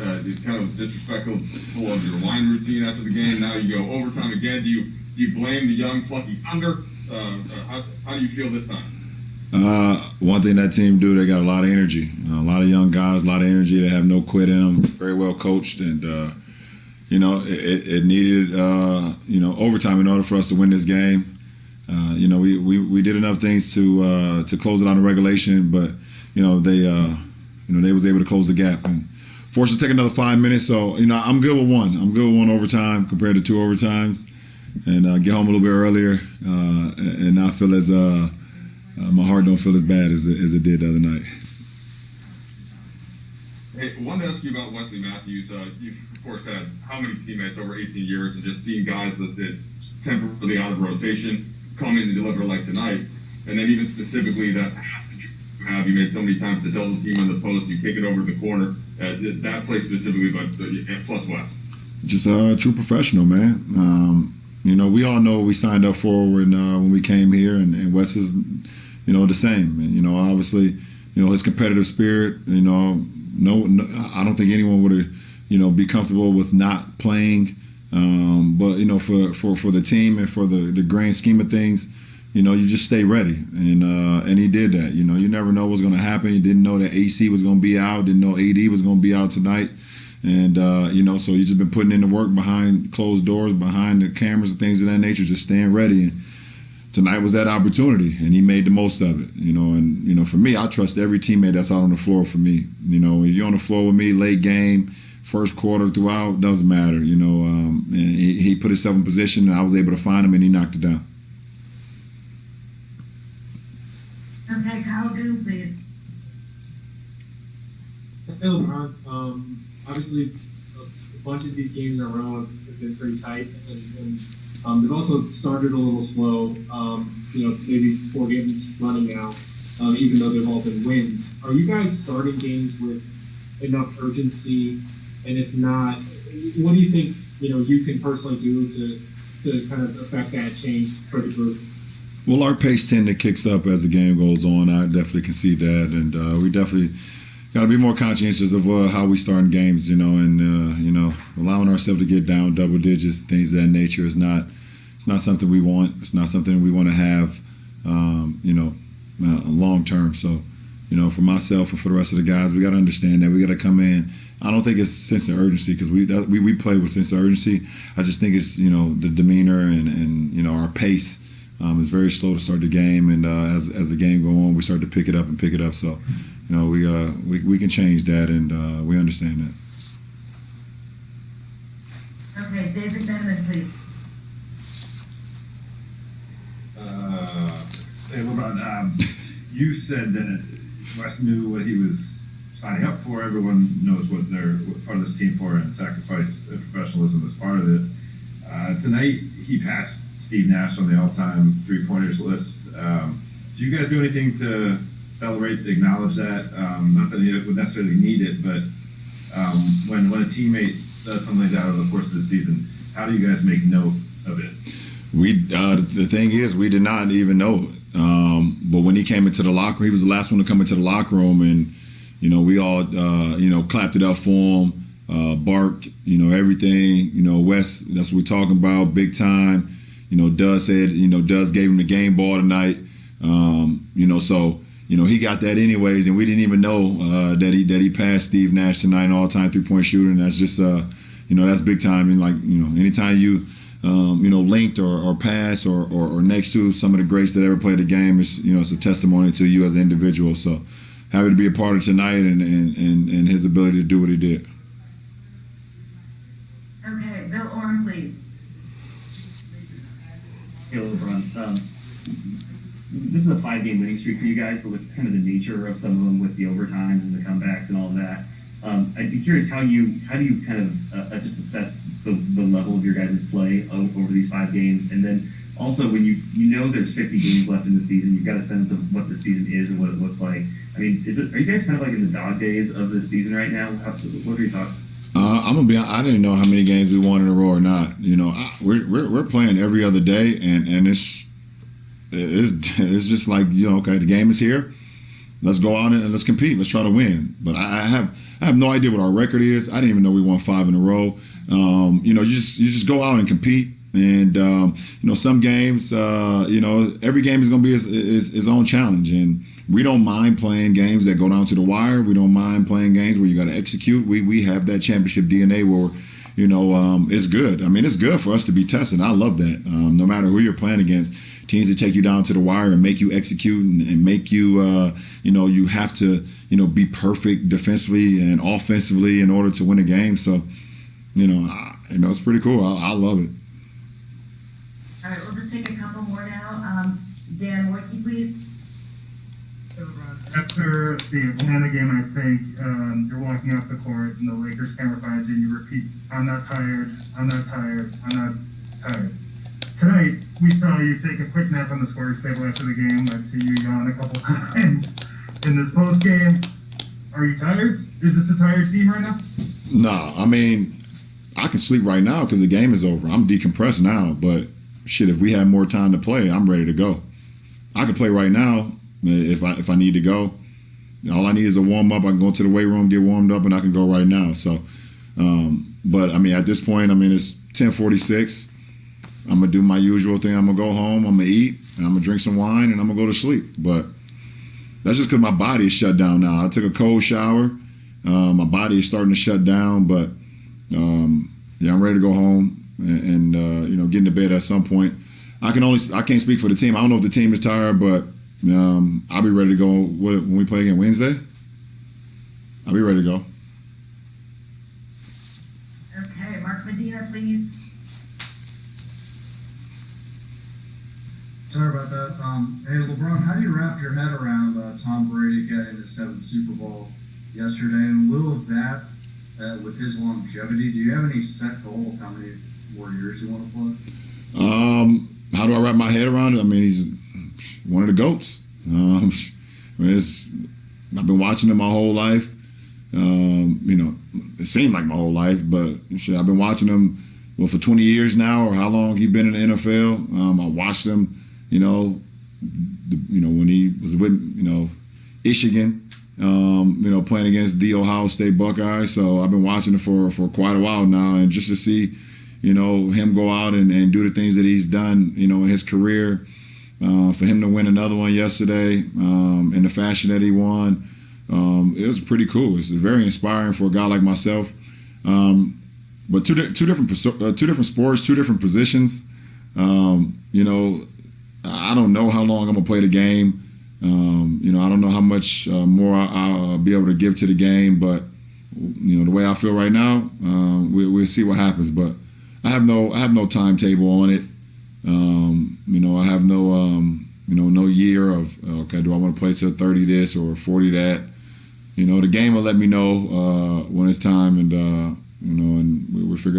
kind of disrespectful of your line routine after the game. Now you go overtime again. Do you blame the young plucky Thunder? How do you feel this time? One thing that team do, they got a lot of energy. A lot of young guys, a lot of energy. They have no quit in them. Very well coached, and it needed overtime in order for us to win this game. We did enough things to close it out in regulation, but they was able to close the gap and forced to take another 5 minutes. So I'm good with one. I'm good with one overtime compared to two overtimes, and get home a little bit earlier, and not feel as my heart don't feel as bad as it did the other night. Hey, I wanted to ask you about Wesley Matthews. You've, of course, had how many teammates over 18 years, and just seeing guys that temporarily out of rotation come in and deliver like tonight, and then even specifically that pass that you have, you made so many times to double team on the post, you kick it over the corner, that play specifically, but plus Wes. Just a true professional, man. We all know what we signed up for when we came here, and Wes is, the same. And, obviously, his competitive spirit, no, I don't think anyone would, be comfortable with not playing. But for the team and for the grand scheme of things, you just stay ready, and he did that. You never know what's going to happen. You didn't know that AC was going to be out. Didn't know AD was going to be out tonight, and so you just been putting in the work behind closed doors, behind the cameras and things of that nature, just staying ready. And tonight was that opportunity, and he made the most of it. And for me, I trust every teammate that's out on the floor. For me, if you're on the floor with me, late game, first quarter, throughout, doesn't matter. And he put himself in position, and I was able to find him, and he knocked it down. Okay, Kyle Goon, please. Hey, LeBron. Obviously, a bunch of these games in a row have been pretty tight, and they've also started a little slow. Maybe 4 games running now, even though they've all been wins. Are you guys starting games with enough urgency? And if not, what do you think you can personally do to kind of affect that change for the group? Well, our pace tend to kicks up as the game goes on. I definitely can see that, and we definitely got to be more conscientious of how we start in games. And allowing ourselves to get down double digits, things of that nature is not. It's not something we want. It's not something we want to have. Long term. So, for myself and for the rest of the guys, we got to understand that we got to come in. I don't think it's sense of urgency because we play with sense of urgency. I just think it's the demeanor and our pace. It's very slow to start the game, and as the game go on, we start to pick it up. So, we can change that, and we understand that. Okay, David Benjamin, please. Hey, LeBron, you said that Wes knew what he was signing up for. Everyone knows what they're part of this team for, and sacrifice and professionalism is part of it. Tonight, he passed Steve Nash on the all-time three-pointers list. Do you guys do anything to celebrate, acknowledge that? Not that he would necessarily need it, but when a teammate does something like that over the course of the season, how do you guys make note of it? The thing is, we did not even know it. But when he came into the locker room, he was the last one to come into the locker room, and we all clapped it up for him, barked, everything. Wes, that's what we're talking about, big time. Duz said, Duz gave him the game ball tonight. So he got that anyways, and we didn't even know that he passed Steve Nash tonight, all-time three-point shooter, and that's just that's big time. And anytime you linked or pass or next to some of the greats that ever played the game, it's a testimony to you as an individual. So happy to be a part of tonight and his ability to do what he did. Okay, Bill Orm, please. Hey, LeBron. This is a 5-game winning streak for you guys, but with kind of the nature of some of them with the overtimes and the comebacks and all of that, I'd be curious how do you kind of just assess the level of your guys' play over these 5 games, and then also when you know there's 50 games left in the season, you've got a sense of what the season is and what it looks like. I mean, are you guys kind of like in the dog days of this season right now? What are your thoughts? I'm gonna be honest, I didn't know how many games we won in a row or not. We're playing every other day, and it's just like okay, the game is here. Let's go out and let's compete. Let's try to win. But I I have no idea what our record is. I didn't even know we won 5 in a row. You know, you just go out and compete. And you know, some games, you know, every game is going to be its own challenge, and we don't mind playing games that go down to the wire. We don't mind playing games where you got to execute. We have that championship DNA where, you know, it's good. I mean, it's good for us to be tested. I love that. No matter who you're playing against, teams that take you down to the wire and make you execute and make you, you know, you have to, you know, be perfect defensively and offensively in order to win a game. So, you know, it's pretty cool. I love it. All right, we'll just take a couple more now. Dan Woike, please. After the Atlanta game, I think you're walking off the court and the Lakers camera finds you and you repeat, I'm not tired, I'm not tired, I'm not tired. Tonight, we saw you take a quick nap on the scorer's table after the game. I've seen you yawn a couple times in this post game. Are you tired? Is this a tired team right now? No, I mean, I can sleep right now because the game is over. I'm decompressed now, but shit, if we have more time to play, I'm ready to go. I can play right now if I need to go. All I need is a warm up. I can go to the weight room, get warmed up, and I can go right now. So, but I mean, at this point, I mean, it's 10:46. I'm gonna do my usual thing. I'm gonna go home. I'm gonna eat, and I'm gonna drink some wine, and I'm gonna go to sleep. But that's just because my body is shut down now. I took a cold shower. My body is starting to shut down, but yeah, I'm ready to go home and you know, get into bed at some point. I can't speak for the team. I don't know if the team is tired, but I'll be ready to go when we play again Wednesday. I'll be ready to go. Okay, Mark Medina, please. Sorry about that. Hey, LeBron, how do you wrap your head around Tom Brady getting his 7th Super Bowl yesterday? In lieu of that, with his longevity, do you have any set goal of how many more years you want to play? How do I wrap my head around it? I mean, he's one of the GOATs. I mean, I've been watching him my whole life. You know, it seemed like my whole life, but shit, I've been watching him for 20 years now, or how long he's been in the NFL. I watched him, you know, when he was with, you know, Michigan, you know, playing against the Ohio State Buckeyes. So I've been watching it for quite a while now, and just to see, you know, him go out and do the things that he's done, you know, in his career, for him to win another one yesterday, in the fashion that he won, it was pretty cool. It's very inspiring for a guy like myself. But two different sports, two different positions. You know, I don't know how long I'm gonna play the game. You know, I don't know how much more I'll be able to give to the game. But you know, the way I feel right now, we'll see what happens. But I have no timetable on it. You know, I have no you know, no year of okay, do I want to play till 30 this or 40 that? You know, the game will let me know when it's time, and you know, and we'll figure it out.